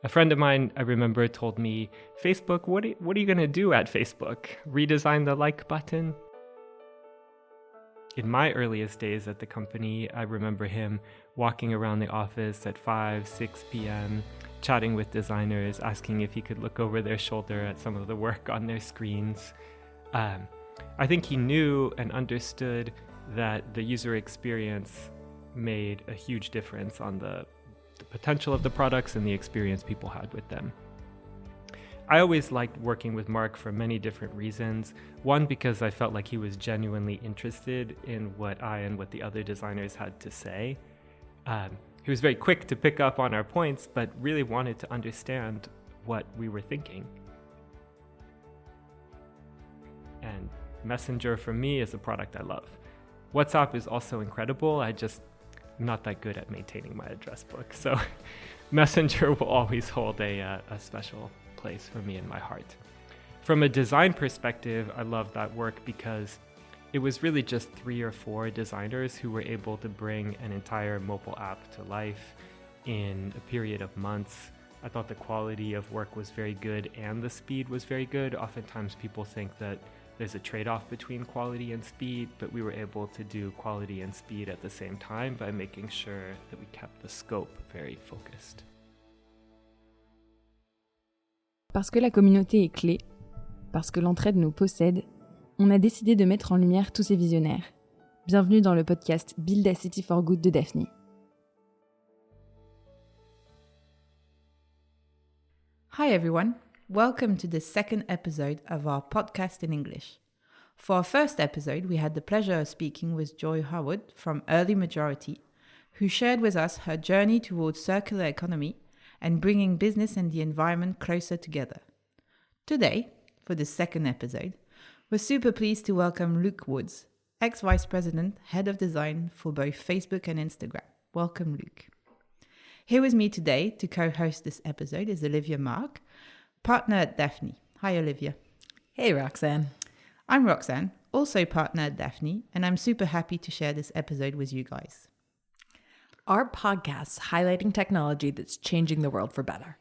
A friend of mine, I remember, told me, Facebook, what are you going to do at Facebook? Redesign the like button? In my earliest days at the company, I remember him walking around the office at 5, 6 p.m., chatting with designers, asking if he could look over their shoulder at some of the work on their screens. I think he knew and understood that the user experience made a huge difference on the potential of the products and the experience people had with them. I always liked working with Mark for many different reasons. One, because I felt like he was genuinely interested in what I and what the other designers had to say. He was very quick to pick up on our points, but really wanted to understand what we were thinking. And Messenger for me is a product I love. WhatsApp is also incredible. I'm not that good at maintaining my address book. So Messenger will always hold a special place for me in my heart. From a design perspective, I love that work because it was really just 3 or 4 designers who were able to bring an entire mobile app to life in a period of months. I thought the quality of work was very good and the speed was very good. Oftentimes people think that there's a trade-off between quality and speed, but we were able to do quality and speed at the same time by making sure that we kept the scope very focused. Parce que la communauté est clé, parce que l'entraide nous possède, on a décidé de mettre en lumière tous ces visionnaires. Bienvenue dans le podcast Build a City for Good de Daphni. Hi everyone, welcome to the second episode of our podcast in English. For our first episode, we had the pleasure of speaking with Joy Howard from Early Majority, who shared with us her journey towards circular economy and bringing business and the environment closer together. Today, for the second episode, we're super pleased to welcome Luke Woods, ex-Vice President, Head of Design for both Facebook and Instagram. Welcome, Luke. Here with me today to co-host this episode is Olivia Mark, partner at Daphni. Hi, Olivia. Hey, Roxanne. I'm Roxanne, also partner at Daphni, and I'm super happy to share this episode with you guys. Our podcast's highlighting technology that's changing the world for better.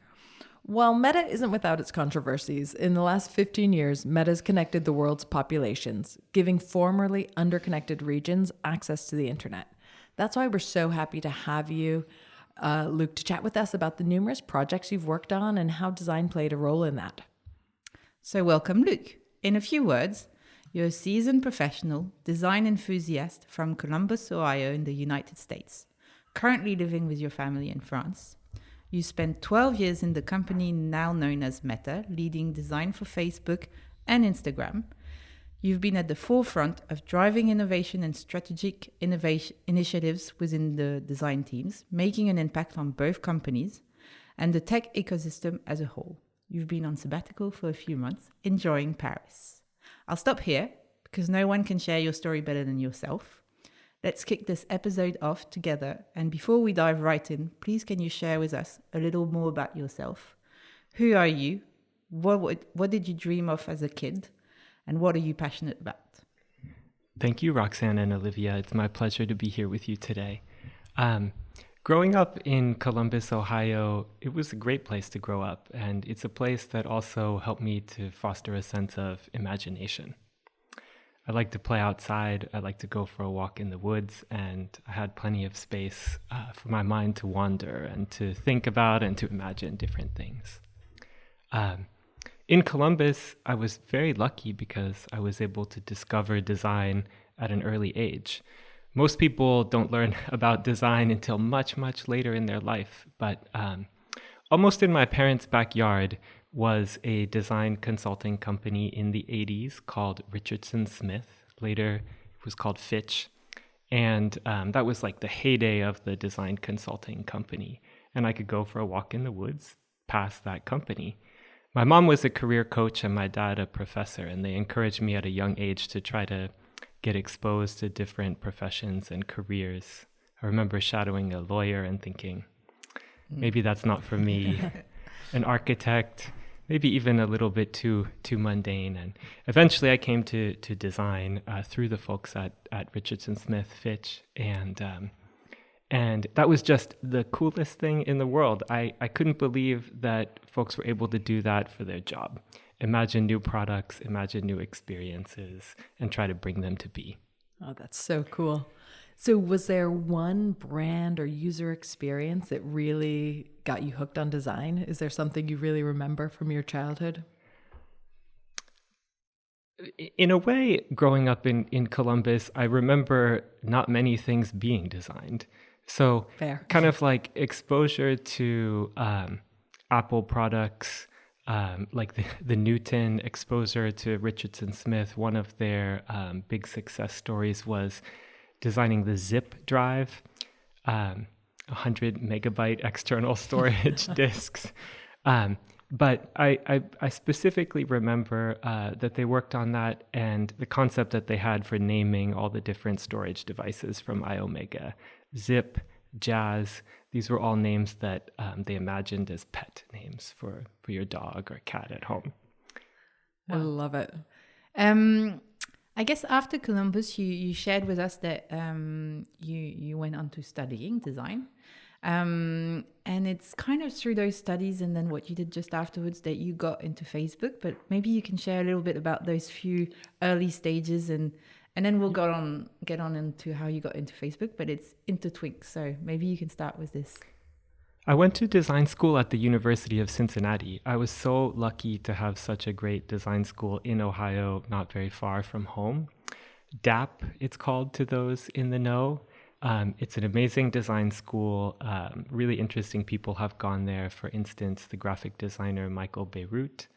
While Meta isn't without its controversies, in the last 15 years, Meta's connected the world's populations, giving formerly underconnected regions access to the internet. That's why we're so happy to have you, Luke, to chat with us about the numerous projects you've worked on and how design played a role in that. So welcome, Luke. In a few words, you're a seasoned professional design enthusiast from Columbus, Ohio in the United States, currently living with your family in France. You spent 12 years in the company now known as Meta, leading design for Facebook and Instagram. You've been at the forefront of driving innovation and strategic initiatives within the design teams, making an impact on both companies and the tech ecosystem as a whole. You've been on sabbatical for a few months, enjoying Paris. I'll stop here because no one can share your story better than yourself. Let's kick this episode off together. And before we dive right in, please can you share with us a little more about yourself? Who are you? What did you dream of as a kid? And what are you passionate about? Thank you, Roxanne and Olivia. It's my pleasure to be here with you today. Growing up in Columbus, Ohio, it was a great place to grow up. And it's a place that also helped me to foster a sense of imagination. I like to play outside, I like to go for a walk in the woods, and I had plenty of space for my mind to wander and to think about and to imagine different things. In Columbus, I was very lucky because I was able to discover design at an early age. Most people don't learn about design until much, much later in their life, but almost in my parents' backyard was a design consulting company in the 80s called Richardson Smith. Later, it was called Fitch. And that was like the heyday of the design consulting company. And I could go for a walk in the woods past that company. My mom was a career coach and my dad a professor, and they encouraged me at a young age to try to get exposed to different professions and careers. I remember shadowing a lawyer and thinking, maybe that's not for me. An architect, maybe even a little bit too mundane. And eventually I came to design through the folks at Richardson Smith Fitch. And And that was just the coolest thing in the world. I couldn't believe that folks were able to do that for their job. Imagine new products, imagine new experiences, and try to bring them to be. Oh, that's so cool. So was there one brand or user experience that really got you hooked on design? Is there something you really remember from your childhood? In a way, growing up in Columbus, I remember not many things being designed. So Fair. kind of like exposure to Apple products, like the Newton, exposure to Richardson Smith. One of their big success stories was designing the zip drive, 100 megabyte external storage disks. But I specifically remember that they worked on that and the concept that they had for naming all the different storage devices from iOmega. Zip, Jazz, these were all names that they imagined as pet names for your dog or cat at home. I love it. I guess after Columbus, you shared with us that you went on to studying design. And it's kind of through those studies and then what you did just afterwards that you got into Facebook. But maybe you can share a little bit about those few early stages and then we'll get on into how you got into Facebook, but it's intertwined. So maybe you can start with this. I went to design school at the University of Cincinnati. I was so lucky to have such a great design school in Ohio, not very far from home. DAP, it's called to those in the know. It's an amazing design school. Really interesting people have gone there. For instance, the graphic designer Michael Beirut.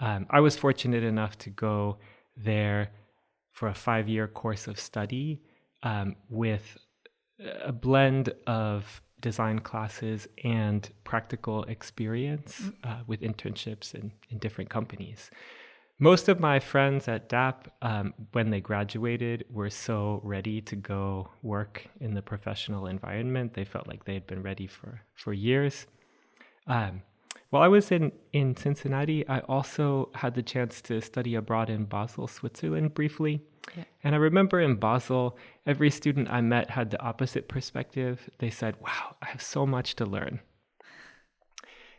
I was fortunate enough to go there for a 5-year course of study with a blend of design classes and practical experience with internships in different companies. Most of my friends at DAP, when they graduated, were so ready to go work in the professional environment. They felt like they had been ready for years. While I was in Cincinnati, I also had the chance to study abroad in Basel, Switzerland briefly. Yeah. And I remember in Basel, every student I met had the opposite perspective. They said, wow, I have so much to learn.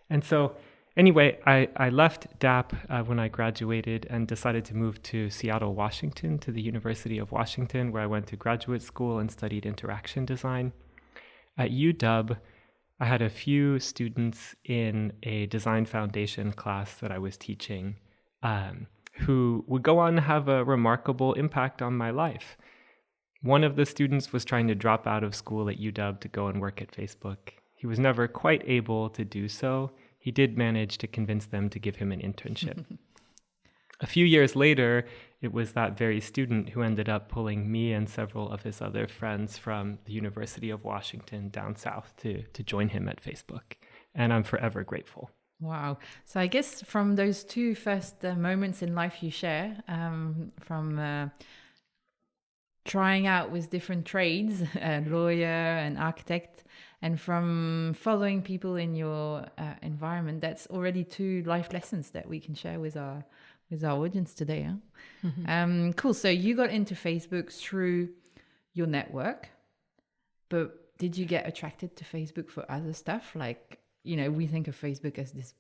And so anyway, I left DAP when I graduated and decided to move to Seattle, Washington, to the University of Washington, where I went to graduate school and studied interaction design. At UW, I had a few students in a design foundation class that I was teaching who would go on to have a remarkable impact on my life. One of the students was trying to drop out of school at UW to go and work at Facebook. He was never quite able to do so. He did manage to convince them to give him an internship. A few years later, it was that very student who ended up pulling me and several of his other friends from the University of Washington down south to join him at Facebook. And I'm forever grateful. Wow. So I guess from those two first moments in life you share, from trying out with different trades, a lawyer, an architect, and from following people in your environment, that's already 2 life lessons that we can share with our audience today. Huh? Mm-hmm. Cool. So you got into Facebook through your network, but did you get attracted to Facebook for other stuff? Like, you know, we think of Facebook as this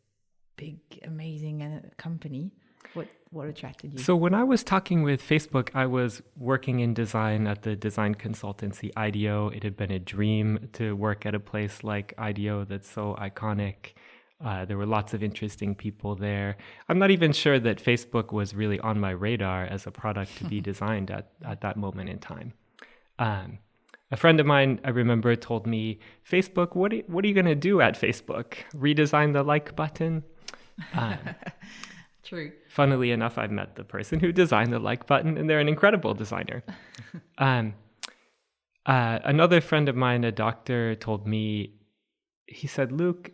big, amazing company. What attracted you? So when I was talking with Facebook, I was working in design at the design consultancy IDEO. It had been a dream to work at a place like IDEO that's so iconic. There were lots of interesting people there. I'm not even sure that Facebook was really on my radar as a product to be designed at that moment in time. A friend of mine, I remember, told me, Facebook, what are you going to do at Facebook? Redesign the like button? True. Funnily enough, I met the person who designed the like button, and they're an incredible designer. Another friend of mine, a doctor, told me, he said, Luke,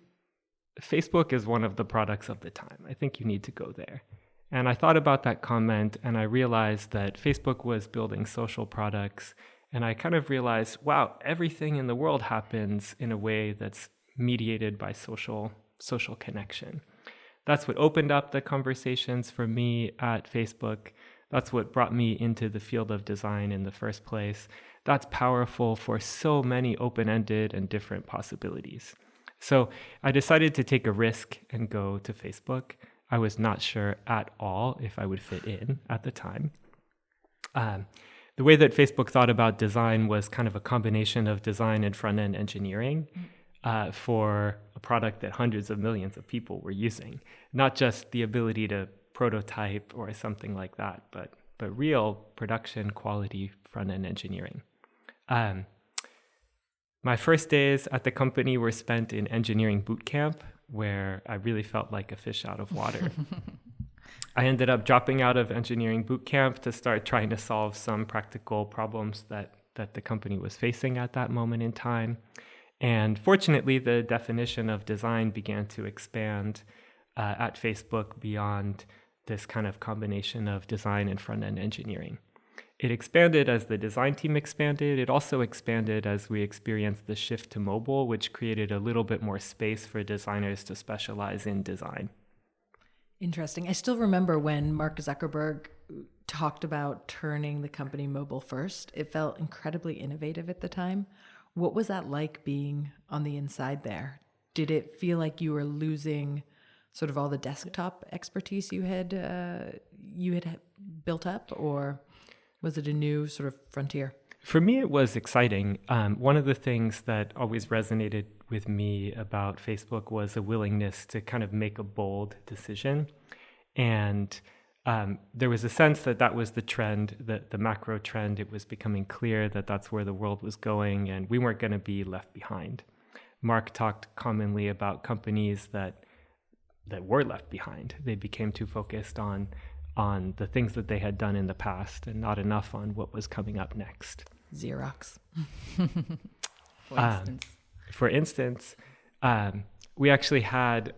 Facebook is one of the products of the time. I think you need to go there. And I thought about that comment, and I realized that Facebook was building social products. And I kind of realized, wow, everything in the world happens in a way that's mediated by social connection. That's what opened up the conversations for me at Facebook. That's what brought me into the field of design in the first place. that's powerful for so many open-ended and different possibilities. So I decided to take a risk and go to Facebook. I was not sure at all if I would fit in at the time. The way that Facebook thought about design was kind of a combination of design and front-end engineering for a product that hundreds of millions of people were using. Not just the ability to prototype or something like that, but real production quality front-end engineering. My first days at the company were spent in engineering boot camp, where I really felt like a fish out of water. I ended up dropping out of engineering boot camp to start trying to solve some practical problems that the company was facing at that moment in time. And fortunately, the definition of design began to expand at Facebook beyond this kind of combination of design and front-end engineering. It expanded as the design team expanded. It also expanded as we experienced the shift to mobile, which created a little bit more space for designers to specialize in design. Interesting. I still remember when Mark Zuckerberg talked about turning the company mobile first. It felt incredibly innovative at the time. What was that like being on the inside there? Did it feel like you were losing sort of all the desktop expertise you had built up, or was it a new sort of frontier? For me, it was exciting. One of the things that always resonated with me about Facebook was a willingness to kind of make a bold decision. And there was a sense that that was the trend, the macro trend. It was becoming clear that that's where the world was going, and we weren't going to be left behind. Mark talked commonly about companies that were left behind. They became too focused on the things that they had done in the past and not enough on what was coming up next. Xerox. For instance. We actually had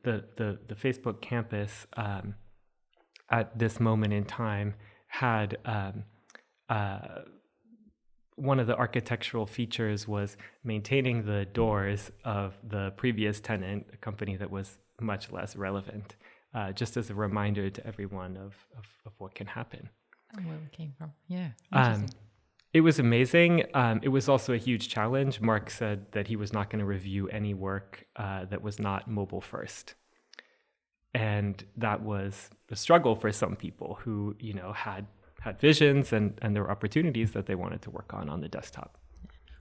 the Facebook campus at this moment in time had one of the architectural features was maintaining the doors of the previous tenant, a company that was much less relevant, just as a reminder to everyone of what can happen. And where we came from. Yeah. It was amazing. It was also a huge challenge. Mark said that he was not going to review any work that was not mobile first. And that was a struggle for some people who, had visions and there were opportunities that they wanted to work on the desktop.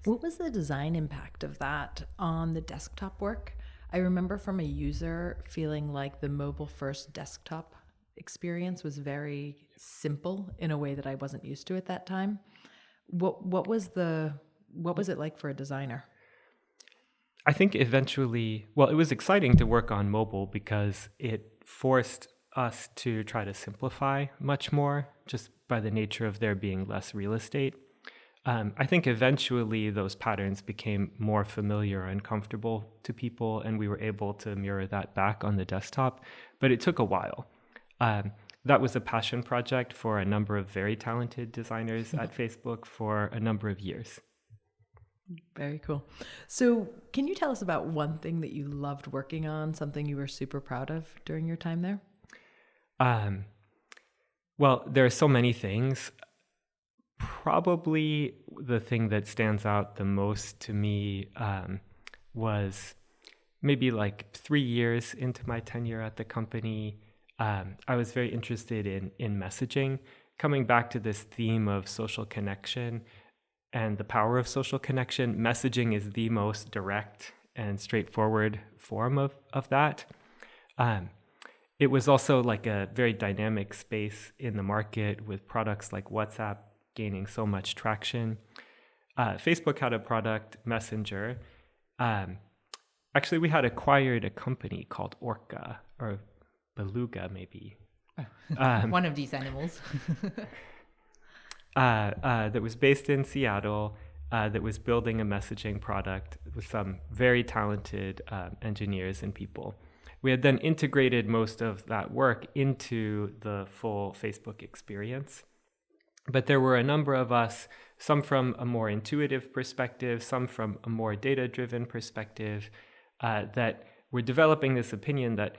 What was the design impact of that on the desktop work? I remember from a user feeling like the mobile first desktop experience was very simple in a way that I wasn't used to at that time. What was it like for a designer? I think eventually, it was exciting to work on mobile because it forced us to try to simplify much more just by the nature of there being less real estate. I think eventually those patterns became more familiar and comfortable to people, and we were able to mirror that back on the desktop, but it took a while. That was a passion project for a number of very talented designers at Facebook for a number of years. Very cool. So can you tell us about one thing that you loved working on, something you were super proud of during your time there? Well, there are so many things. Probably the thing that stands out the most to me was maybe like 3 years into my tenure at the company. I was very interested in messaging, coming back to this theme of social connection and the power of social connection. Messaging is the most direct and straightforward form of that. It was also like a very dynamic space in the market with products like WhatsApp gaining so much traction. Facebook had a product, Messenger. Actually, we had acquired a company called Orca, or Beluga maybe. One of these animals. That was based in Seattle, that was building a messaging product with some very talented engineers and people. We had then integrated most of that work into the full Facebook experience. But there were a number of us, some from a more intuitive perspective, some from a more data-driven perspective, that were developing this opinion that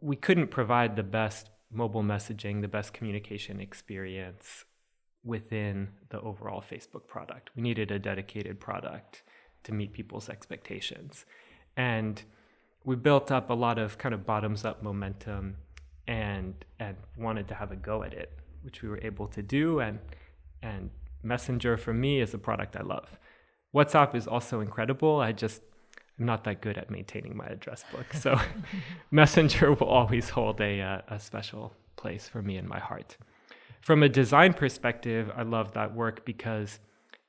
we couldn't provide the best mobile messaging, the best communication experience within the overall Facebook product. We needed a dedicated product to meet people's expectations. And we built up a lot of kind of bottoms-up momentum and wanted to have a go at it, which we were able to do. And Messenger for me is a product I love. WhatsApp is also incredible. I'm not that good at maintaining my address book. So Messenger will always hold a special place for me in my heart. From a design perspective, I love that work because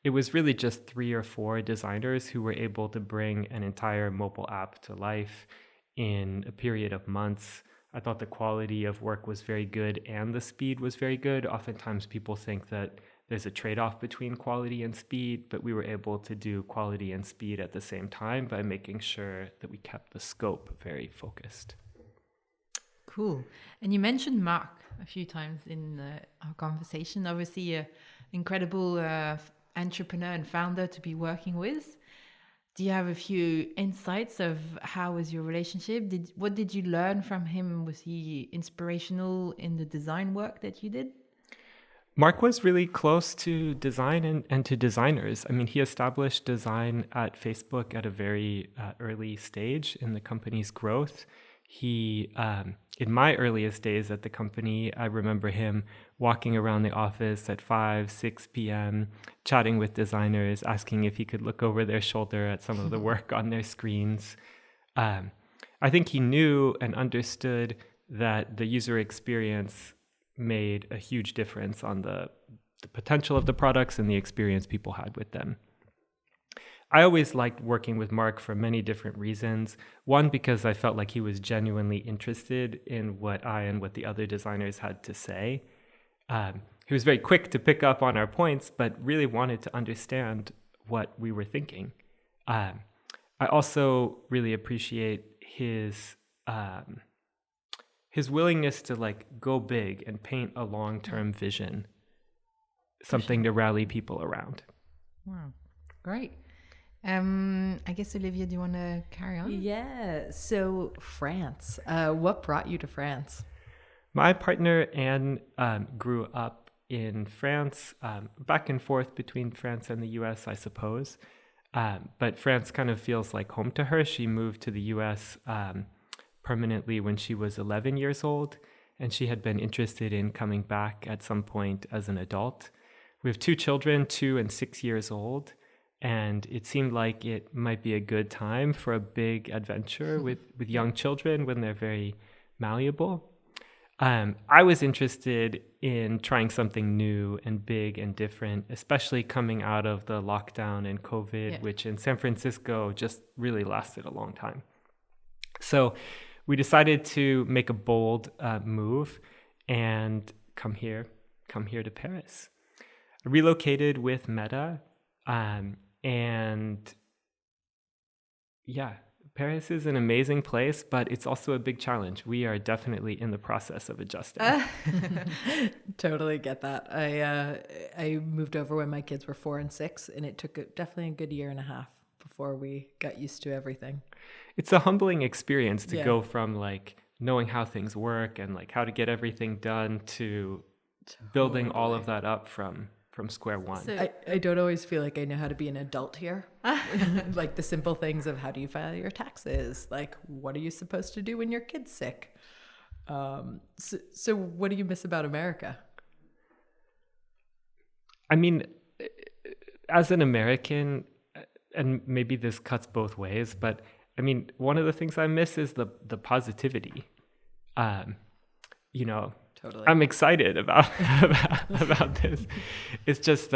it was really just 3 or 4 designers who were able to bring an entire mobile app to life in a period of months. I thought the quality of work was very good and the speed was very good. Oftentimes people think that there's a trade-off between quality and speed, but we were able to do quality and speed at the same time by making sure that we kept the scope very focused. Cool. And you mentioned Mark a few times in our conversation. Obviously, an incredible entrepreneur and founder to be working with. Do you have a few insights of how was your relationship? What did you learn from him? Was he inspirational in the design work that you did? Mark was really close to design and to designers. I mean, he established design at Facebook at a very early stage in the company's growth. He, in my earliest days at the company, I remember him walking around the office at 5, 6 p.m., chatting with designers, asking if he could look over their shoulder at some of the work on their screens. I think he knew and understood that the user experience made a huge difference on the potential of the products and the experience people had with them. I always liked working with Mark for many different reasons. One, because I felt like he was genuinely interested in what I and what the other designers had to say. He was very quick to pick up on our points, but really wanted to understand what we were thinking. I also really appreciate his willingness to like go big and paint a long-term vision, something to rally people around. Wow, great. I guess, Olivia, do you want to carry on? Yeah. So France. What brought you to France? My partner, Anne, grew up in France, back and forth between France and the US, I suppose. But France kind of feels like home to her. She moved to the US permanently when she was 11 years old, and she had been interested in coming back at some point as an adult. We have 2 children, 2 and 6 years old. And it seemed like it might be a good time for a big adventure with young children when they're very malleable. I was interested in trying something new and big and different, especially coming out of the lockdown and COVID, which in San Francisco just really lasted a long time. So we decided to make a bold move and come here to Paris. I relocated with Meta. And yeah, Paris is an amazing place, but it's also a big challenge. We are definitely in the process of adjusting. Totally get that. I moved over when my kids were 4 and 6, and it took definitely a good year and a half before we got used to everything. It's a humbling experience to go from like knowing how things work and like how to get everything done to building all of that up from square one. So, I don't always feel like I know how to be an adult here. Like the simple things of how do you file your taxes? Like what are you supposed to do when your kid's sick? So what do you miss about America? I mean, as an American, and maybe this cuts both ways, but I mean, one of the things I miss is the positivity. Totally. I'm excited about this. It's just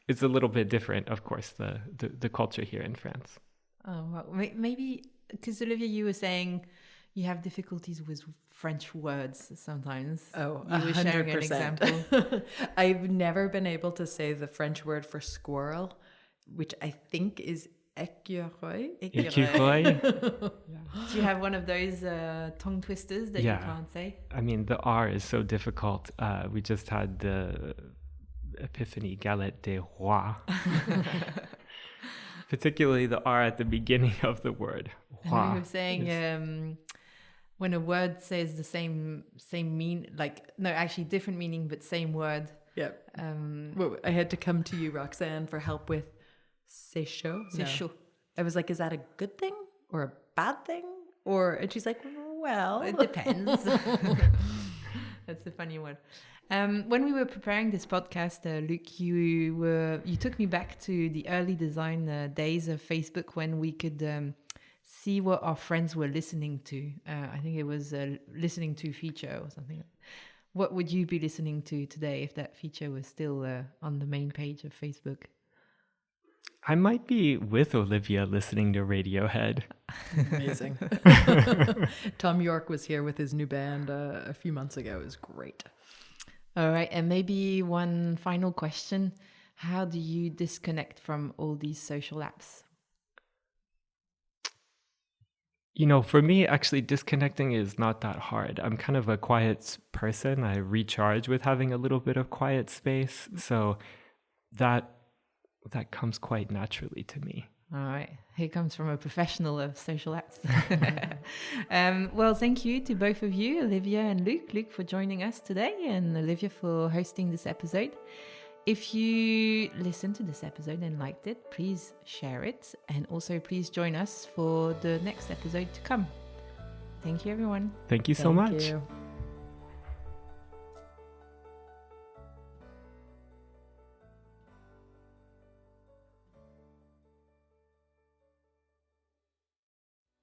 it's a little bit different, of course, the culture here in France. Oh, well, maybe because Olivia, you were saying you have difficulties with French words sometimes. Oh, you were sharing an example. I've never been able to say the French word for squirrel, which I think is écureuil. Écureuil. Do you have one of those tongue twisters that you can't say? I mean, the R is so difficult. We just had the Epiphany Galette des Rois. Particularly the R at the beginning of the word. Roi. You were saying when a word says the same different meaning, but same word. Yeah. Well, I had to come to you, Roxanne, for help with c'est chaud. C'est chaud. I was like, is that a good thing or a bad thing? And she's like, well, It depends. That's a funny one. When we were preparing this podcast, Luc, you took me back to the early design days of Facebook when we could see what our friends were listening to. I think it was a listening to feature or something. What would you be listening to today if that feature was still on the main page of Facebook? I might be with Olivia listening to Radiohead. Amazing. Tom York was here with his new band a few months ago. It was great. All right. And maybe one final question. How do you disconnect from all these social apps? For me, actually, disconnecting is not that hard. I'm kind of a quiet person. I recharge with having a little bit of quiet space. So that comes quite naturally to me. All right. Here comes from a professional of social apps. Well, thank you to both of you, Olivia and Luc. Luc for joining us today and Olivia for hosting this episode. If you listened to this episode and liked it, please share it. And also please join us for the next episode to come. Thank you, everyone. Thank you so much. You.